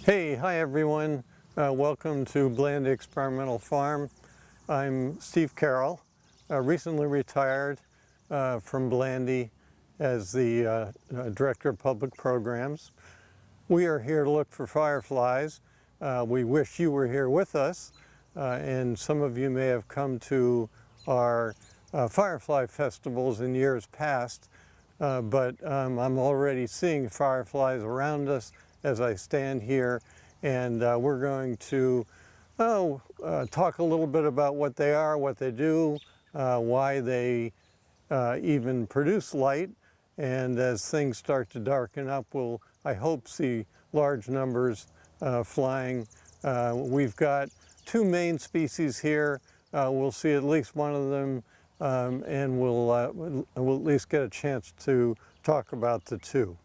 Hi everyone. Welcome to Blandy Experimental Farm. I'm Steve Carroll, recently retired from Blandy as the Director of Public Programs. We are here to look for fireflies. We wish you were here with us, and some of you may have come to our firefly festivals in years past, but I'm already seeing fireflies around us as I stand here, and we're going to talk a little bit about what they are, what they do, why they even produce light, and as things start to darken up, we'll, I hope, see large numbers flying. We've got two main species here. We'll see at least one of them, and we'll at least get a chance to talk about the two.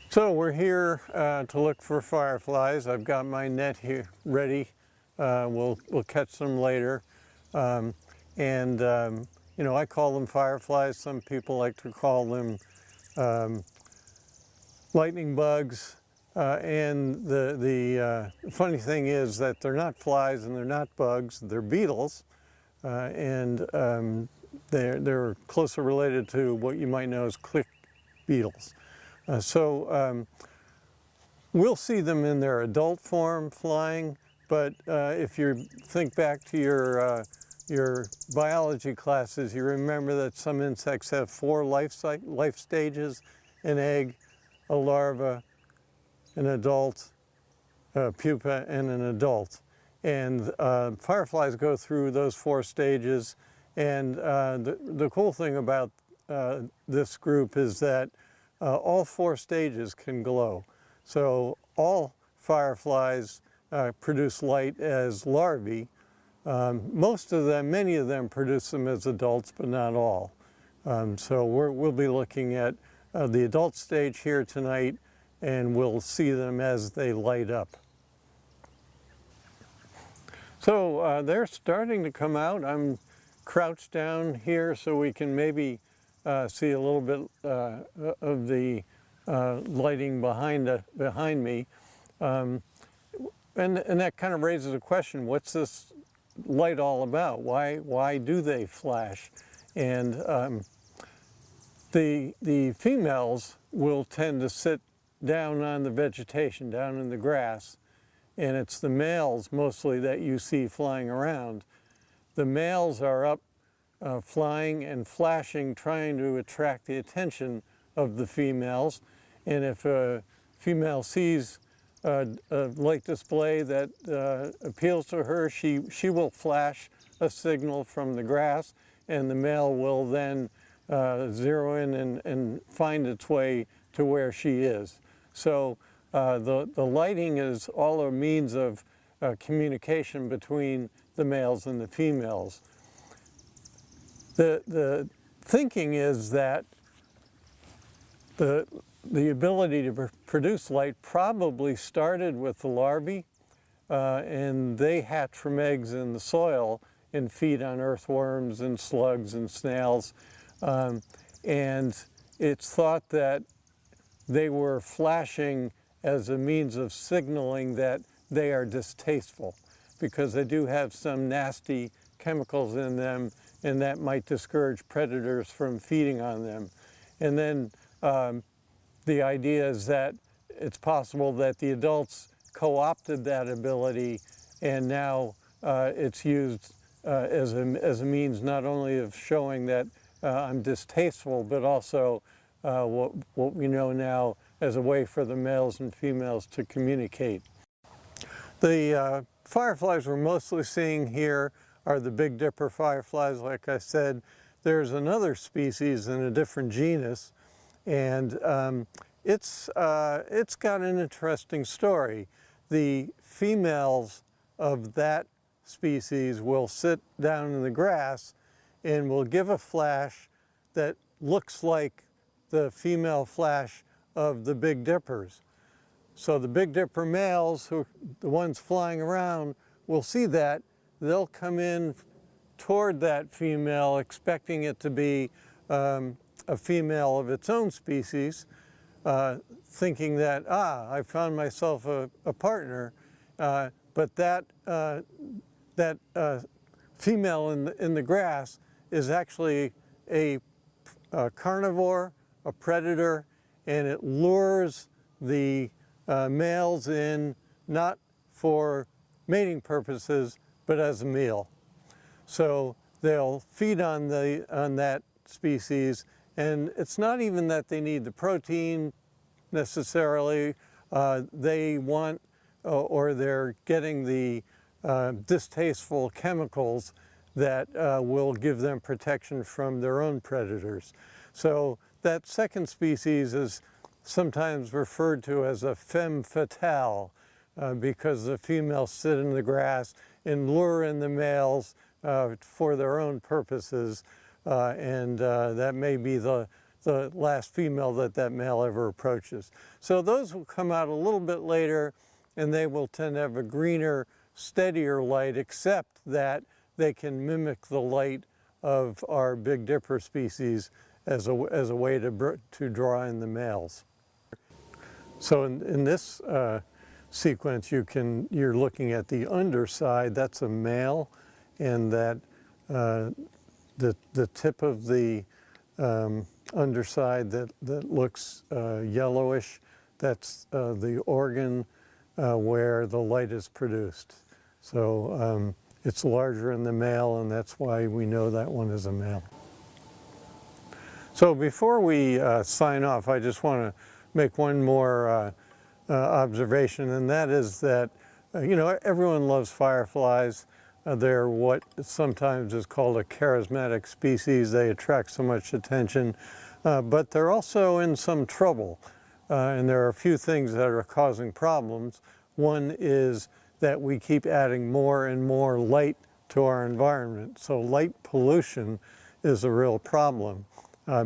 So we're here to look for fireflies. I've got my net here ready. We'll catch them later. You know, I call them fireflies. Some people like to call them lightning bugs. And the funny thing is that they're not flies and they're not bugs. They're beetles. They're closely related to what you might know as click beetles. We'll see them in their adult form flying, but if you think back to your biology classes, you remember that some insects have four life stages: an egg, a larva, an adult, a pupa, and an adult. And fireflies go through those four stages, and the cool thing about this group is that all four stages can glow. So all fireflies produce light as larvae. Most of them, many of them produce them as adults, but not all. So we'll be looking at the adult stage here tonight, and we'll see them as they light up. So they're starting to come out. I'm crouched down here so we can maybe see a little bit of the lighting behind me. And that kind of raises a question: what's this light all about? Why do they flash? And the females will tend to sit down on the vegetation, down in the grass, and it's the males mostly that you see flying around. The males are up flying and flashing, trying to attract the attention of the females. And if a female sees a light display that appeals to her, she will flash a signal from the grass, and the male will then zero in and find its way to where she is. So the lighting is all a means of communication between the males and the females. The thinking is that the ability to produce light probably started with the larvae, and they hatch from eggs in the soil and feed on earthworms and slugs and snails. And it's thought that they were flashing as a means of signaling that they are distasteful, because they do have some nasty chemicals in them, and that might discourage predators from feeding on them. And then the idea is that it's possible that the adults co-opted that ability, and now it's used as a means not only of showing that I'm distasteful, but also what we know now as a way for the males and females to communicate. The fireflies we're mostly seeing here are the Big Dipper fireflies. Like I said, there's another species in a different genus, and it's got an interesting story. The females of that species will sit down in the grass and will give a flash that looks like the female flash of the Big Dippers. So the Big Dipper males, who are the ones flying around, will see that. They'll come in toward that female, expecting it to be a female of its own species, thinking that, I found myself a partner, but that female in the grass is actually a carnivore, a predator, and it lures the males in not for mating purposes, but as a meal. So they'll feed on that species, and it's not even that they need the protein necessarily. They want, or they're getting the distasteful chemicals that will give them protection from their own predators. So that second species is sometimes referred to as a femme fatale, because the females sit in the grass and lure in the males for their own purposes, and that may be the last female that male ever approaches. So those will come out a little bit later, and they will tend to have a greener, steadier light, except that they can mimic the light of our Big Dipper species as a way to draw in the males. So in this sequence, you're looking at the underside. That's a male, and that the tip of the underside that looks yellowish, that's the organ where the light is produced. So it's larger in the male, and that's why we know that one is a male. So before we sign off, I just want to make one more observation, and that is that everyone loves fireflies. They're what sometimes is called a charismatic species. They attract so much attention, but they're also in some trouble, and there are a few things that are causing problems. One is that we keep adding more and more light to our environment. So light pollution is a real problem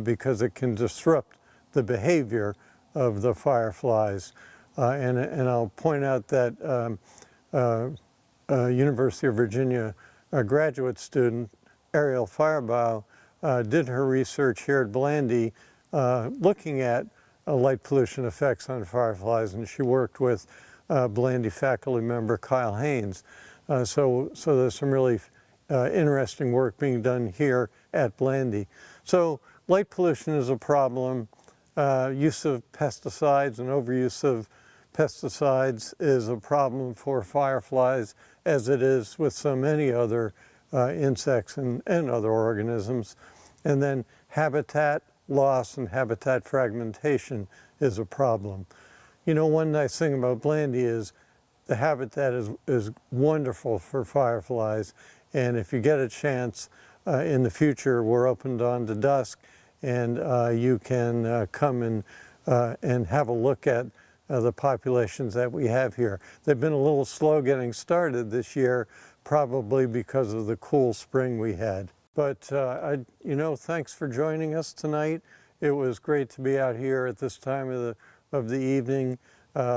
because it can disrupt the behavior of the fireflies. And I'll point out that University of Virginia graduate student Ariel Firebaugh did her research here at Blandy looking at light pollution effects on fireflies, and she worked with Blandy faculty member Kyle Haynes. So there's some really interesting work being done here at Blandy. So light pollution is a problem. Use of pesticides and overuse of pesticides is a problem for fireflies, as it is with so many other insects and other organisms. And then habitat loss and habitat fragmentation is a problem. One nice thing about Blandy is the habitat is wonderful for fireflies, and if you get a chance in the future, we're open dawn to dusk, and you can come and have a look at the populations that we have here. They've been a little slow getting started this year, probably because of the cool spring we had. But thanks for joining us tonight. It was great to be out here at this time of the evening.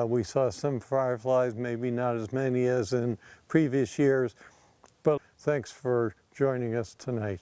We saw some fireflies, maybe not as many as in previous years, but thanks for joining us tonight.